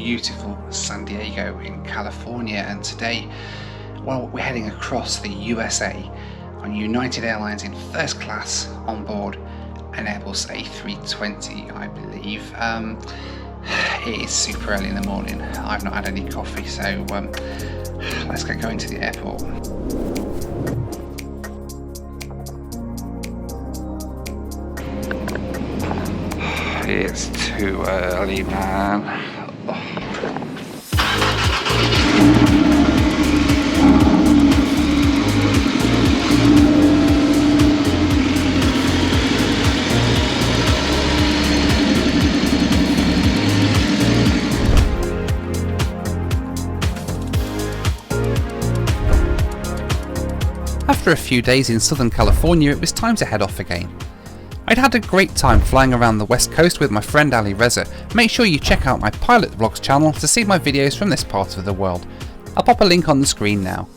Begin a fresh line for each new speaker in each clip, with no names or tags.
beautiful San Diego in California, and today, well, we're heading across the USA on United Airlines in first class on board an Airbus A320, I believe. It is super early in the morning. I've not had any coffee, so let's get going to the airport. It's too early, man. After a few days in Southern California, it was time to head off again. I'd had a great time flying around the west coast with my friend Ali Reza. Make sure you check out my Pilot Vlogs channel to see my videos from this part of the world. I'll pop a link on the screen now.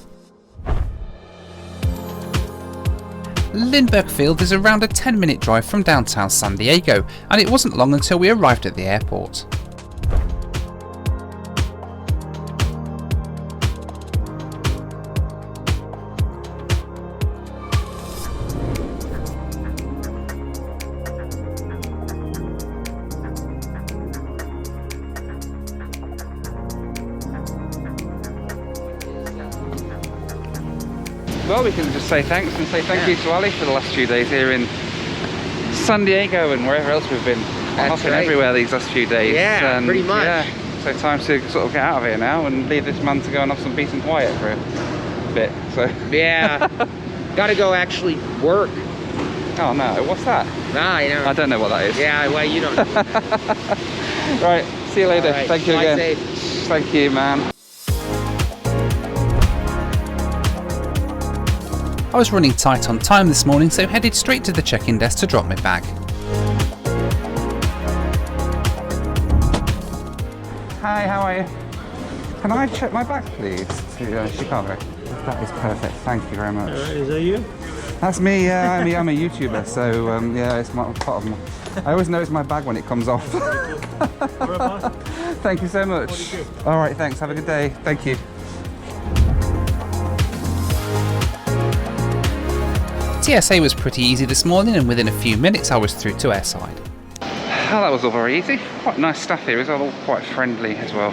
Lindbergh Field is around a 10-minute drive from downtown San Diego, and it wasn't long until we arrived at the airport. Well, we can just say thanks and say thank you to Ali for the last few days here in San Diego and wherever else we've been. I've been everywhere these last few days.
Yeah,
and
pretty much.
Yeah, so time to sort of get out of here now and leave this man to go and have some peace and quiet for a bit. So
yeah, gotta go actually work.
Oh no, what's that?
Nah, you know.
I don't know what that is.
Yeah, well, you don't know.
Right, see you later.
Right,
Thank you
fly
again.
safe.
Thank you, man. I was running tight on time this morning, so headed straight to the check-in desk to drop my bag. Hi, how are you? Can I check my bag, please, to Chicago? That is perfect, thank you very much.
Is that you?
That's me, yeah, I'm a YouTuber, so yeah, it's part of my... I always notice my bag when it comes off. Thank you so much. Alright, thanks, have a good day, thank you. TSA was pretty easy this morning, and within a few minutes I was through to airside. Oh, that was all very easy. Quite nice stuff here as well, all quite friendly as well.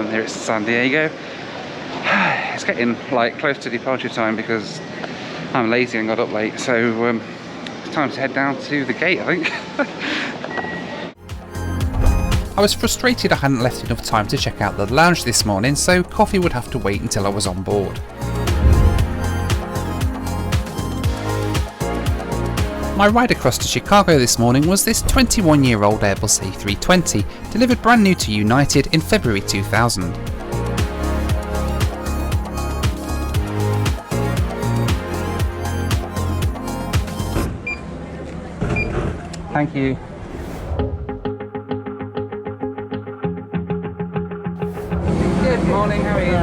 Here it's San Diego. It's getting like close to departure time because I'm lazy and got up late, so it's time to head down to the gate, I think. I was frustrated I hadn't left enough time to check out the lounge this morning, so coffee would have to wait until I was on board. My ride across to Chicago this morning was this 21-year-old Airbus A320, delivered brand new to United in February 2000. Thank you. Good morning, how are you?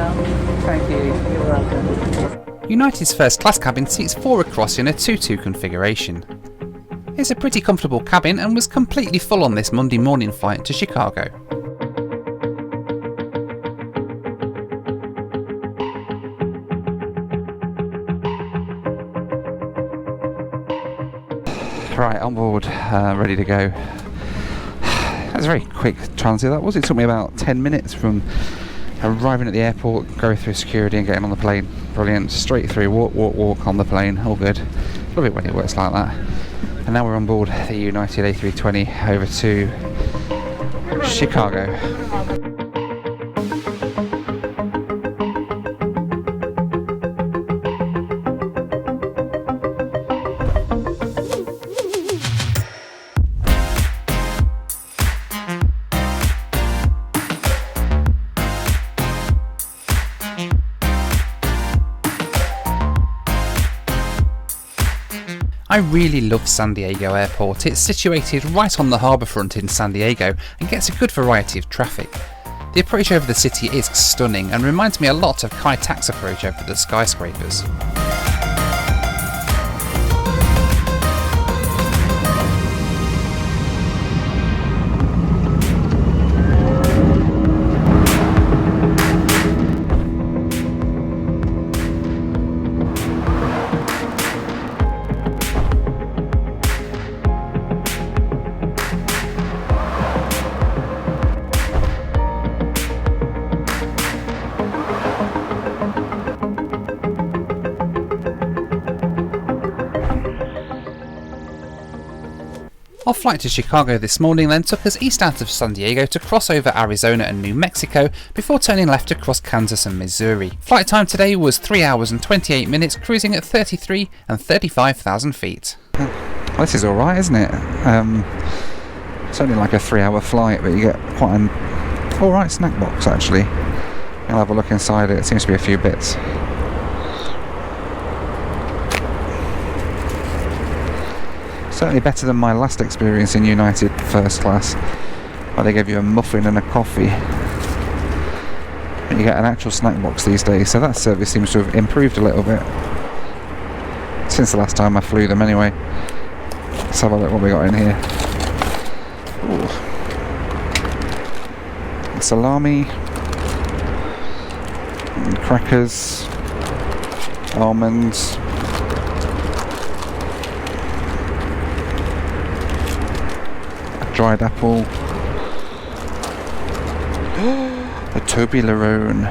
Thank you. You're welcome. United's first class cabin seats 4 across in a 2-2 configuration. It's a pretty comfortable cabin and was completely full on this Monday morning flight to Chicago. Right, on board, ready to go. That was a very quick transit that was. It took me about 10 minutes from arriving at the airport, going through security and getting on the plane. Brilliant, straight through, walk on the plane, all good. Love it when it works like that. And now we're on board the United A320 over to Chicago. I really love San Diego Airport. It's situated right on the harbourfront in San Diego and gets a good variety of traffic. The approach over the city is stunning and reminds me a lot of Kai Tak's approach over the skyscrapers.
Our flight to Chicago this morning then took us east out of San Diego to cross over Arizona and New Mexico before turning left across Kansas and Missouri. Flight time today was 3 hours and 28 minutes, cruising at 33 and 35,000 feet.
Well, this is alright, isn't it? It's only like a 3-hour flight, but you get quite an alright snack box actually. I'll have a look inside it, seems to be a few bits. Certainly better than my last experience in United first class, where they gave you a muffin and a coffee. You get an actual snack box these days, so that service seems to have improved a little bit since the last time I flew them anyway. Let's have a look what we got in here. Ooh. Salami, crackers, almonds, dried apple, a Toblerone,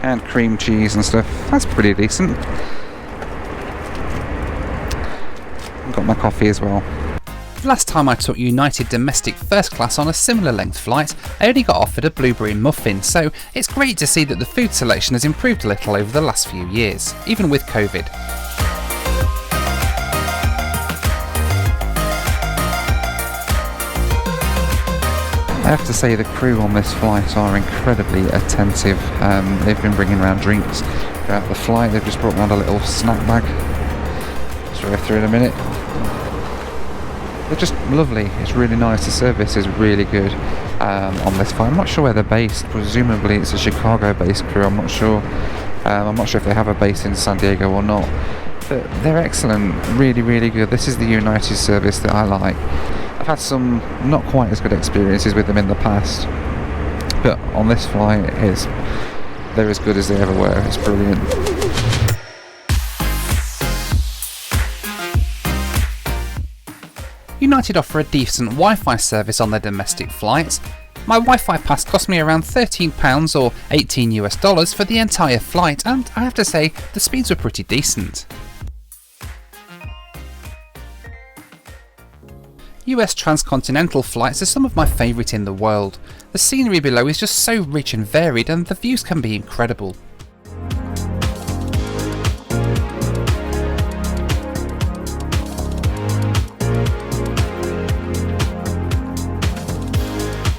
and cream cheese and stuff. That's pretty decent. Got my coffee as well.
The last time I took United domestic first class on a similar length flight, I only got offered a blueberry muffin, so it's great to see that the food selection has improved a little over the last few years, even with COVID.
I have to say the crew on this flight are incredibly attentive. They've been bringing around drinks throughout the flight. They've just brought around a little snack bag. Let's go through in a minute. They're just lovely. It's really nice. The service is really good on this flight. I'm not sure where they're based. Presumably it's a Chicago-based crew. I'm not sure. I'm not sure if they have a base in San Diego or not. But they're excellent. Really, really good. This is the United service that I like. I've had some not quite as good experiences with them in the past, but on this flight, they're as good as they ever were. It's brilliant.
United offer a decent Wi-Fi service on their domestic flights. My Wi-Fi pass cost me around £13 or $18 for the entire flight, and I have to say the speeds were pretty decent. US transcontinental flights are some of my favourite in the world. The scenery below is just so rich and varied, and the views can be incredible.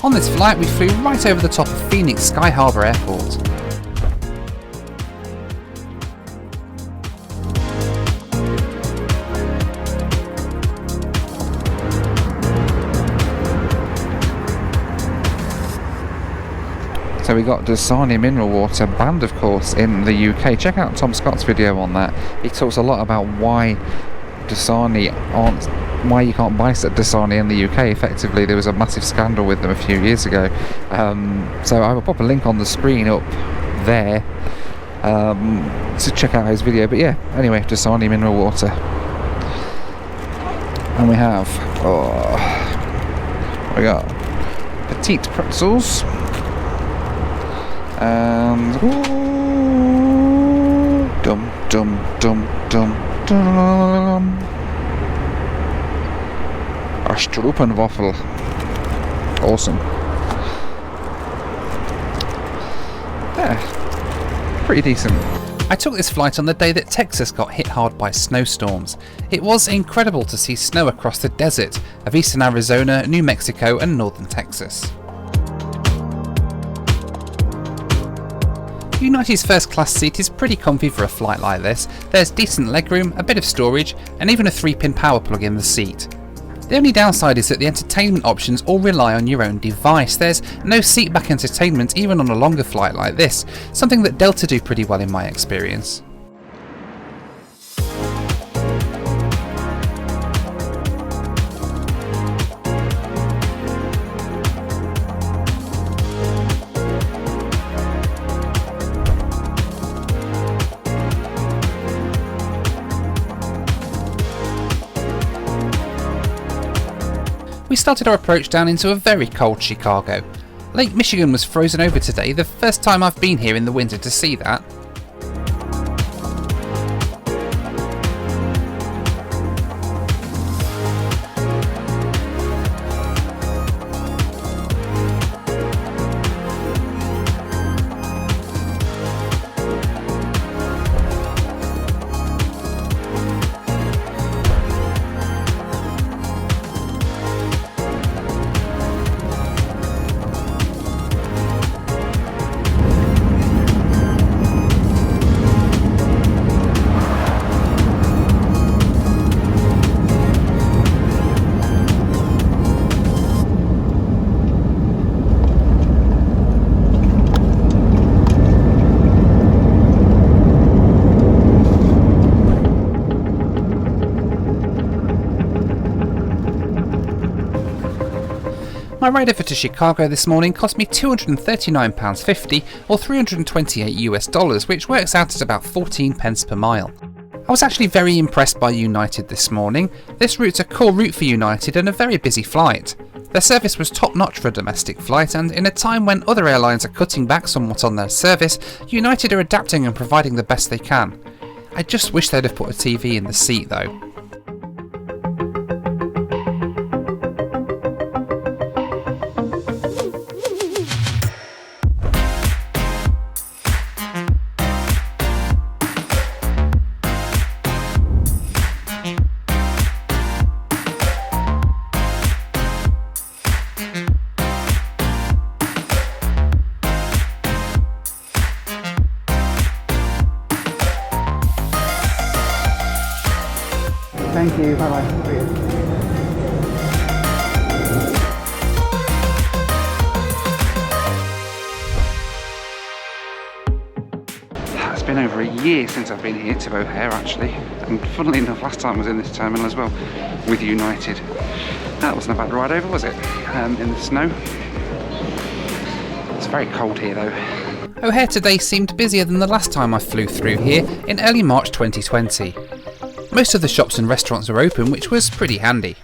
On this flight we flew right over the top of Phoenix Sky Harbor Airport.
So we got Dasani mineral water banned, of course, in the UK. Check out Tom Scott's video on that. He talks a lot about why you can't buy Dasani in the UK. Effectively, there was a massive scandal with them a few years ago. So I will pop a link on the screen up there to check out his video. But yeah, anyway, Dasani mineral water. And we have, we got petite pretzels. And dum dum dum dum dum, a Stroopwaffel. Awesome. Yeah, pretty decent.
I took this flight on the day that Texas got hit hard by snowstorms. It was incredible to see snow across the desert of eastern Arizona, New Mexico and northern Texas. United's first class seat is pretty comfy for a flight like this. There's decent legroom, a bit of storage, and even a 3-pin power plug in the seat. The only downside is that the entertainment options all rely on your own device. There's no seat back entertainment even on a longer flight like this, something that Delta do pretty well in my experience. We started our approach down into a very cold Chicago. Lake Michigan was frozen over today, the first time I've been here in the winter to see that. My ride over to Chicago this morning cost me £239.50 or $328 which works out at about 14 pence per mile. I was actually very impressed by United this morning. This route's a core route for United and a very busy flight. Their service was top notch for a domestic flight, and in a time when other airlines are cutting back somewhat on their service, United are adapting and providing the best they can. I just wish they'd have put a TV in the seat though.
Thank you, bye bye. It's been over a year since I've been here to O'Hare actually, and funnily enough last time I was in this terminal as well with United. That wasn't a bad ride over, was it? In the snow. It's very cold here though.
O'Hare today seemed busier than the last time I flew through here in early March 2020. Most of the shops and restaurants are open, which was pretty handy.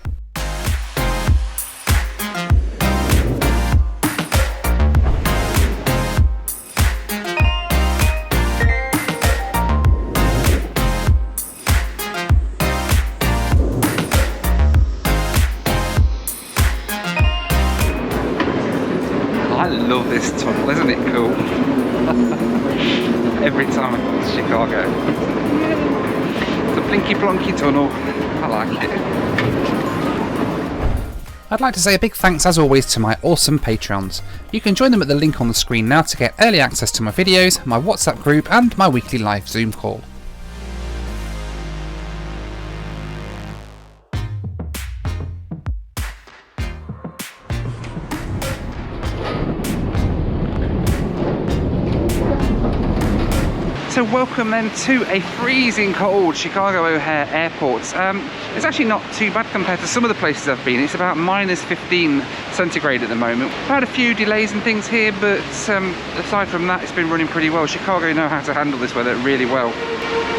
I love this tunnel, isn't it cool? Every time I come to Chicago. The Blinky Blonky tunnel, I like it.
I'd like to say a big thanks as always to my awesome Patreons. You can join them at the link on the screen now to get early access to my videos, my WhatsApp group and my weekly live Zoom call.
So welcome then to a freezing cold Chicago O'Hare Airport. It's actually not too bad compared to some of the places I've been. It's about minus 15 centigrade at the moment. We've had a few delays and things here, but aside from that, it's been running pretty well. Chicago know how to handle this weather really well.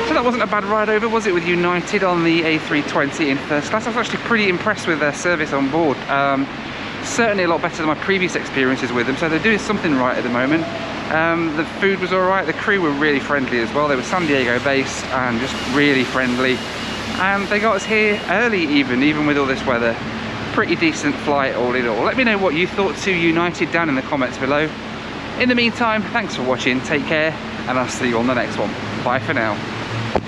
So that wasn't a bad ride over, was it, with United on the A320 in first class? I was actually pretty impressed with their service on board. Certainly a lot better than my previous experiences with them, so they're doing something right at the moment. The food was alright, the crew were really friendly as well. They were San Diego based and just really friendly, and they got us here early even with all this weather. Pretty decent flight all in all. Let me know what you thought to United down in the comments below. In the meantime, thanks for watching, take care, and I'll see you on the next one. Bye for now.